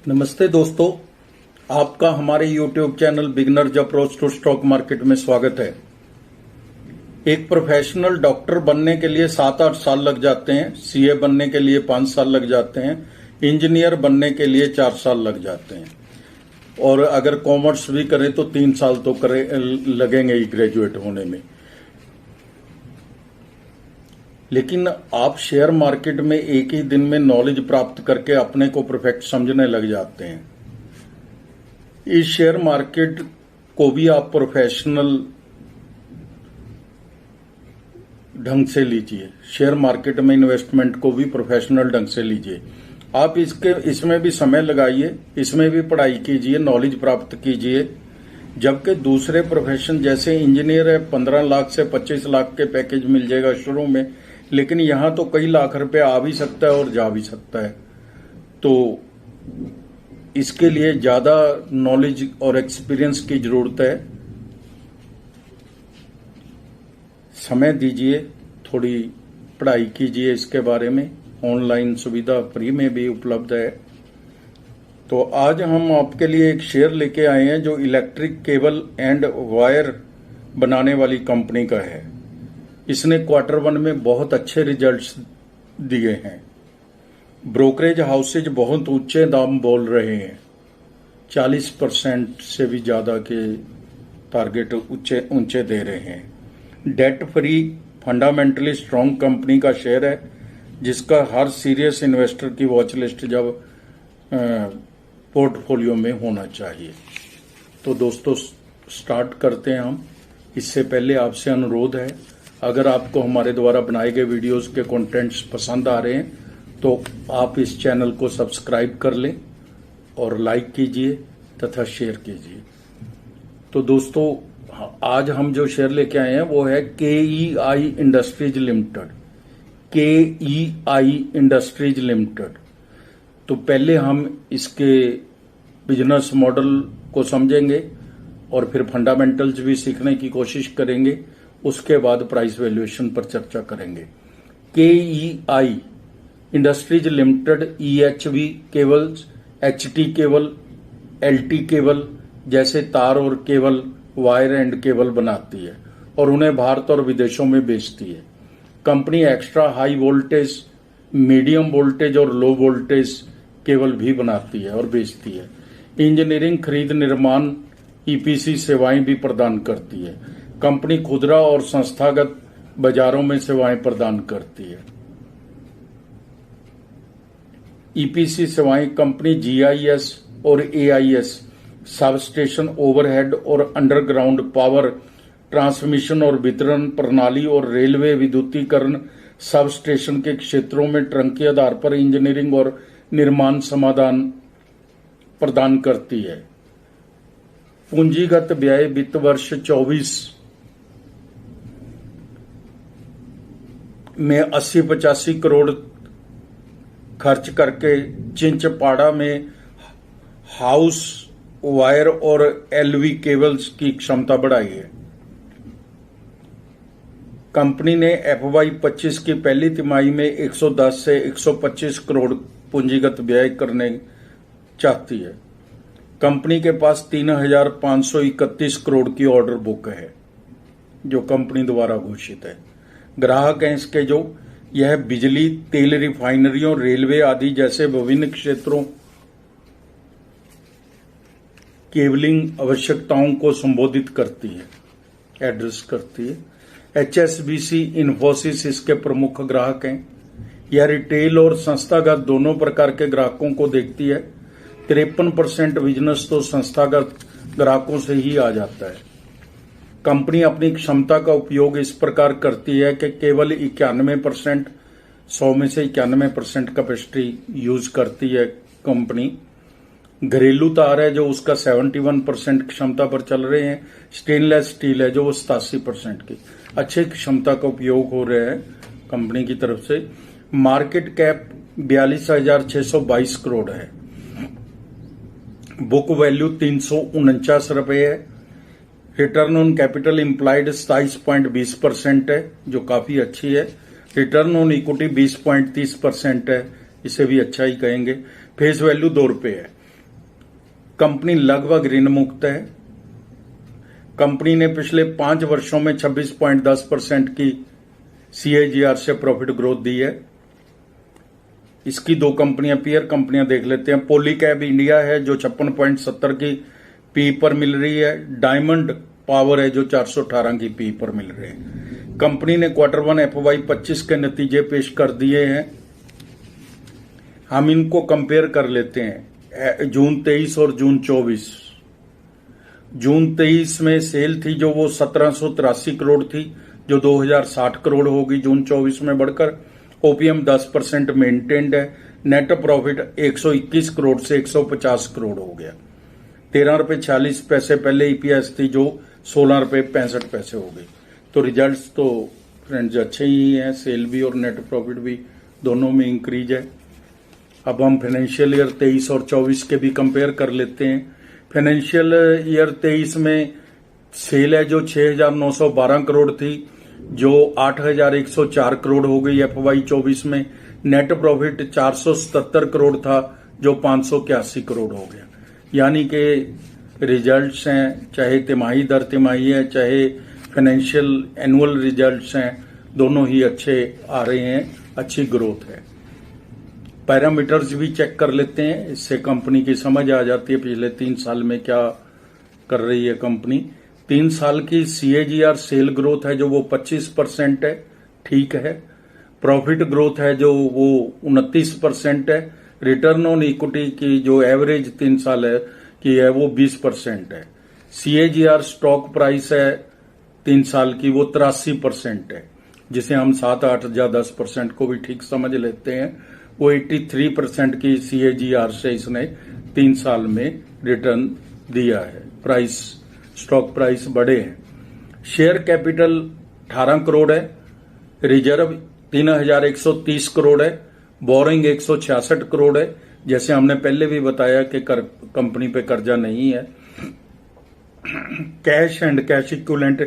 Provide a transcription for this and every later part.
नमस्ते दोस्तों, आपका हमारे YouTube channel beginners approach to stock market में स्वागत है। एक प्रोफेशनल डॉक्टर बनने के लिए 7-8 साल लग जाते हैं, सीए बनने के लिए 5 साल लग जाते हैं, इंजीनियर बनने के लिए 4 साल लग जाते हैं और अगर कॉमर्स भी करें तो 3 साल तो लगेंगे ही ग्रेजुएट होने में। लेकिन आप शेयर मार्केट में एक ही दिन में नॉलेज प्राप्त करके अपने को परफेक्ट समझने लग जाते हैं। इस शेयर मार्केट को भी आप प्रोफेशनल ढंग से लीजिए, शेयर मार्केट में इन्वेस्टमेंट को भी प्रोफेशनल ढंग से लीजिए। आप इसमें भी समय लगाइए, इसमें भी पढ़ाई कीजिए, नॉलेज प्राप्त कीजिए। जबकि दूसरे प्रोफेशन जैसे इंजीनियर है 15 लाख से 25 लाख के पैकेज मिल जाएगा शुरू में, लेकिन यहां तो कई लाख रुपए आ भी सकता है और जा भी सकता है। तो इसके लिए ज्यादा नॉलेज और एक्सपीरियंस की जरूरत है। समय दीजिए, थोड़ी पढ़ाई कीजिए इसके बारे में। ऑनलाइन सुविधा फ्री में भी उपलब्ध है। तो आज हम आपके लिए एक शेयर लेके आए हैं जो इलेक्ट्रिक केबल एंड वायर बनाने वाली कंपनी का है। इसने Q1 में बहुत अच्छे रिजल्ट्स दिए हैं। ब्रोकरेज हाउसेज बहुत ऊंचे दाम बोल रहे हैं, 40% से भी ज्यादा के टारगेट ऊंचे दे रहे हैं। Debt free fundamentally strong company का शेयर है जिसका हर सीरियस इन्वेस्टर की वॉच लिस्ट जब पोर्टफोलियो में होना चाहिए। तो दोस्तों स्टार्ट करते हैं हम। इससे पहले आपसे अनुरोध है, अगर आपको हमारे द्वारा बनाए गए वीडियोस के कंटेंट्स पसंद आ रहे हैं तो आप इस चैनल को सब्सक्राइब कर लें और लाइक कीजिए तथा शेयर कीजिए। तो दोस्तों आज हम जो शेयर लेके आए हैं वो है KEI industries limited. KEI industries limited. तो पहले हम इसके बिजनेस मॉडल को समझेंगे और फिर फंडामेंटल्स भी सीखने की कोशिश करेंगे। उसके बाद प्राइस वैल्यूएशन पर चर्चा करेंगे। KEI industries limited EHV cables, HT cable, LT cable जैसे तार और केबल, वायर एंड केबल बनाती है और उन्हें भारत और विदेशों में बेचती है। Company extra high voltage, medium voltage और लो वोल्टेज केबल भी बनाती है और बेचती है। इंजीनियरिंग, खरीद, निर्माण, EPC सेवाएं भी प्रदान करती है। कंपनी खुदरा और संस्थागत बाजारों में सेवाएं प्रदान करती है। EPC सेवाएं कंपनी GIS और AIS, सब स्टेशन, ओवरहेड और अंडरग्राउंड पावर ट्रांसमिशन और वितरण प्रणाली और रेलवे विद्युतीकरण सब स्टेशन के क्षेत्रों में ट्रंकी आधार पर इंजीनियरिंग और निर्माण समाधान प्रदान करती है। पूंजीगत व्यय वित्त वर्ष 24 में 80-85 करोड़ खर्च करके चिंचपाड़ा में हाउस वायर और LV केबल्स की क्षमता बढ़ाई है। कंपनी ने FY25 की पहली तिमाही में 110 से 125 करोड़ पूंजीगत व्यय करने चाहती है। कंपनी के पास 3,531 करोड़ की ऑर्डर बुक है जो कंपनी द्वारा घोषित है। ग्राहक हैं इसके जो यह बिजली, तेल रिफाइनरियों, रेलवे आदि जैसे विभिन्न क्षेत्रों केबलिंग आवश्यकताओं को संबोधित करती है, एड्रेस करती है। HSBC, इन्फोसिस इसके प्रमुख ग्राहक हैं। यह रिटेल और संस्थागत दोनों प्रकार के ग्राहकों को देखती है। 53% बिजनेस तो संस्थागत ग्राहकों से ही आ जाता है। कंपनी अपनी क्षमता का उपयोग इस प्रकार करती है कि केवल 91%, 100 में से 91% कैपेसिटी यूज करती है कंपनी। घरेलू तार है जो उसका 71% क्षमता पर चल रहे हैं। स्टेनलेस स्टील है जो वो 87% की अच्छी क्षमता का उपयोग हो रहा है कंपनी की तरफ से। मार्केट कैप 42,622 करोड़ है। बुक वैल्यू 349 रुपए है। रिटर्न ऑन कैपिटल इम्प्लाइड 27.20% है जो काफी अच्छी है। रिटर्न ऑन इक्विटी 20.30% है, इसे भी अच्छा ही कहेंगे। फेस वैल्यू 2 रुपए है। कंपनी लगभग ऋण मुक्त है। कंपनी ने पिछले 5 वर्षों में 26.10% की CAGR से प्रॉफिट ग्रोथ दी है। इसकी 2 कंपनियां पीयर कंपनियां देख लेते हैं। पॉलीकैब इंडिया है जो 56.70 की पी पर मिल रही है। डायमंड पावर है जो 418 की पी पर मिल रही है। कंपनी ने Q1 FY 25 के नतीजे पेश कर दिए हैं। हम इनको कंपेयर कर लेते हैं, जून 23 और जून 24। जून 23 में सेल थी जो वो 1783 करोड़ थी, जो 2060 करोड़ होगी जून 24 में बढ़कर। ओपीएम 10% मेंटेन्ड है। नेट प्रॉफिट 121 करोड़ से 150 करोड़ हो गया। 13 रुपए 46 पैसे पहले ईपीएस थी जो 16 रुपए 65 पैसे हो गई। तो रिजल्ट्स तो फ्रेंड्स अच्छे ही हैं, सेल भी और नेट प्रॉफिट भी दोनों में इंक्रीज है। अब हम फाइनेंशियल ईयर 23 और 24 के भी कंपेयर कर लेते हैं। फाइनेंशियल ईयर 23 में सेल है जो 6,912 करोड़ थी, जो 8,104 करोड़ हो गई FY 24 में। नेट प्रॉफिट 477 करोड़ था जो 581 करोड़ हो गया। यानी कि रिजल्ट्स हैं, चाहे तिमाही दर तिमाही है, चाहे फाइनेंशियल एनुअल रिजल्ट्स हैं, दोनों ही अच्छे आ रहे हैं, अच्छी ग्रोथ है। पैरामीटर्स भी चेक कर लेते हैं, इससे कंपनी की समझ आ जाती है पिछले 3 साल में क्या कर रही है कंपनी। 3 साल की CAGR सेल ग्रोथ है जो वो 25% है, ठीक है। प्रॉफिट ग्रोथ है जो वो 29% है। रिटर्न ऑन इक्विटी की जो एवरेज 3 साल है की है वो 20% है। CAGR स्टॉक प्राइस है 3 साल की वो 83% है, जिसे हम 7, 8 या 10% को भी ठीक समझ लेते हैं। वो 83% की CAGR से इसने 3 साल में रिटर्न दिया है। प्राइस, स्टॉक प्राइस बढ़े हैं। शेयर कैपिटल 18 करोड़ है। रिजर्व 3,130 करोड़ है। बोरिंग 166 करोड़ है। जैसे हमने पहले भी बताया कि कंपनी पे कर्जा नहीं है। Cash and cash equivalent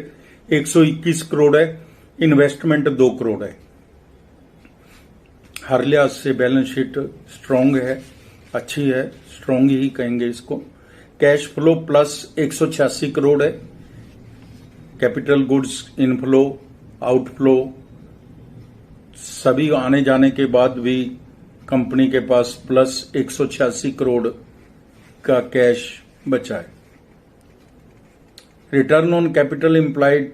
121 crore है। इन्वेस्टमेंट 2 करोड़ है। हर लिहाज से बैलेंस शीट स्ट्रांग है, अच्छी है, स्ट्रांग ही कहेंगे इसको। कैश फ्लो प्लस 186 करोड़ है। कैपिटल गुड्स इनफ्लो आउटफ्लो सभी आने जाने के बाद भी कंपनी के पास प्लस 186 करोड़ का कैश बचा है। रिटर्न ऑन कैपिटल एम्प्लॉयड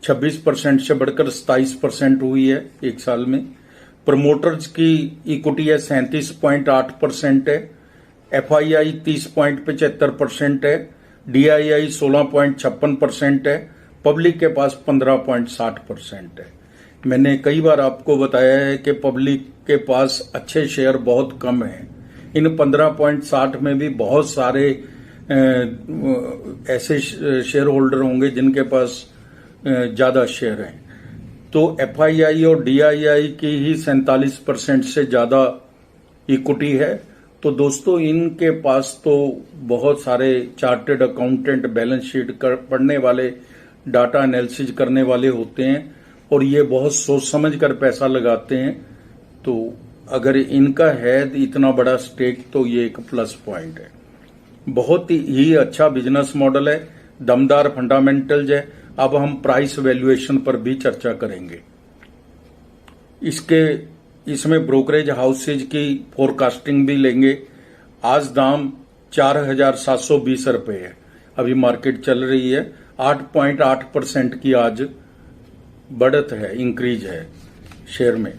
26% से बढ़कर 27% हुई है 1 साल में। प्रमोटर्स की इक्विटी है 37.8% है। FII 30.75% है। DII 16.56% है। पब्लिक के पास 15.60% है। मैंने कई बार आपको बताया है कि पब्लिक के पास अच्छे शेयर बहुत कम हैं। इन 15.60 में भी बहुत सारे ऐसे शेयर होल्डर होंगे जिनके पास ज्यादा शेयर हैं। तो FII और DII की ही 47% से ज्यादा इक्विटी है। तो दोस्तों इनके पास तो बहुत सारे चार्टेड अकाउंटेंट, बैलेंस शीट पढ़ने वाले, डाटा एनालिसिस करने वाले होते हैं और ये बहुत सोच समझ कर पैसा लगाते हैं। तो अगर इनका है इतना बड़ा स्टेक तो ये एक प्लस पॉइंट है। बहुत ही अच्छा बिजनेस मॉडल है, दमदार फंडामेंटल्स है। अब हम प्राइस वैल्यूएशन पर भी चर्चा करेंगे। इसमें ब्रोकरेज हाउसेज की फोरकास्टिंग भी लेंगे। आज दाम 4,720 रुपए है, अभी मार्केट चल रही है। 8.8% की आज बढ़त है, इंक्रीज है शेयर में।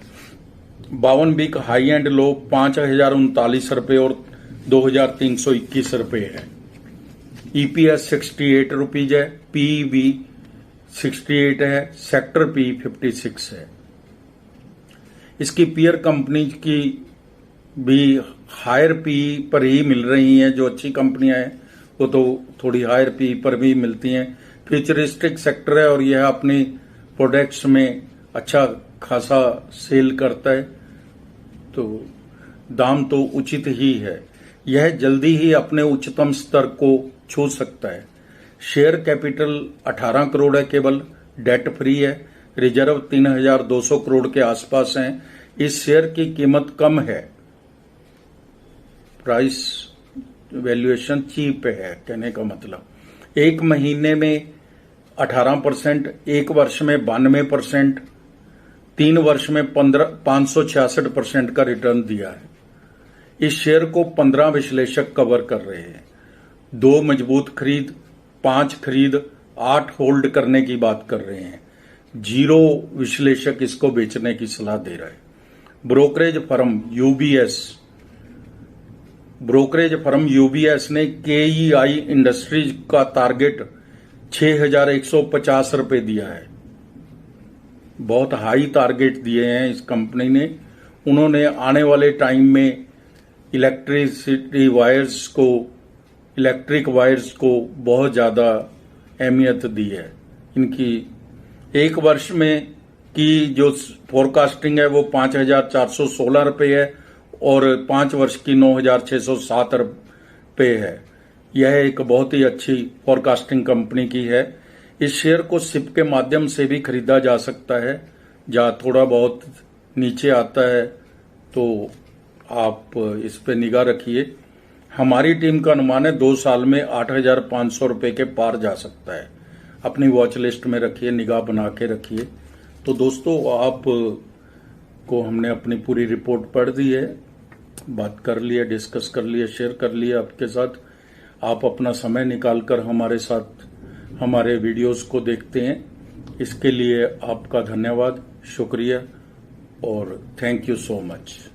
52 वीक हाई एंड लो 5,039 रुपए और 2,321 रुपए है। EPS 68 रुपीज है। PEV 68 है। सेक्टर P 56 है। इसकी पीयर कंपनी की भी हायर पी पर ही मिल रही हैं। जो अच्छी कंपनियां हैं वो तो थोड़ी हायर पी पर भी मिलती हैं। फ्यूचरिस्टिक सेक्टर है और यह अपनी प्रोडक्ट्स में अच्छा खासा सेल करता है, तो दाम तो उचित ही है। यह जल्दी ही अपने उच्चतम स्तर को छू सकता है। शेयर कैपिटल 18 करोड़ है केवल, डेट फ्री है। रिजर्व 3,200 करोड़ के आसपास हैं। इस शेयर की कीमत कम है, प्राइस वैल्यूएशन चीप है, कहने का मतलब। एक महीने में 18%, एक वर्ष में 92%, 3 वर्ष में 566% का रिटर्न दिया है। इस शेयर को 15 विश्लेषक कवर कर रहे हैं। 2 मजबूत खरीद, 5 खरीद, 8 होल्ड करने की बात कर रहे हैं। 0 विश्लेषक इसको बेचने की सलाह दे रहा है। ब्रोकरेज फर्म यूबीएस ने केईआई इंडस्ट्रीज का टारगेट 6,150 रुपए दिया है। बहुत हाई टारगेट दिए हैं इस कंपनी ने। उन्होंने आने वाले टाइम में इलेक्ट्रिक वायर्स को बहुत ज्यादा अहमियत दी है। इनकी एक वर्ष में की जो फोरकास्टिंग है वो 5,416 रुपये है और 5 वर्ष की 9,607 रुपये है। यह एक बहुत ही अच्छी फोरकास्टिंग कंपनी की है। इस शेयर को सिप के माध्यम से भी खरीदा जा सकता है। जहाँ थोड़ा बहुत नीचे आता है तो आप इस पे निगाह रखिए। हमारी टीम का अनुमान है 2 साल में 8,500 रुपये के पार जा सकता है। अपनी वॉच लिस्ट में रखिए, निगाह बना के रखिए। तो दोस्तों, आप को हमने अपनी पूरी रिपोर्ट पढ़ दी है, बात कर लिया, डिस्कस कर लिया, शेयर कर लिया आपके साथ। आप अपना समय निकालकर हमारे साथ हमारे वीडियोस को देखते हैं, इसके लिए आपका धन्यवाद, शुक्रिया और थैंक यू सो मच।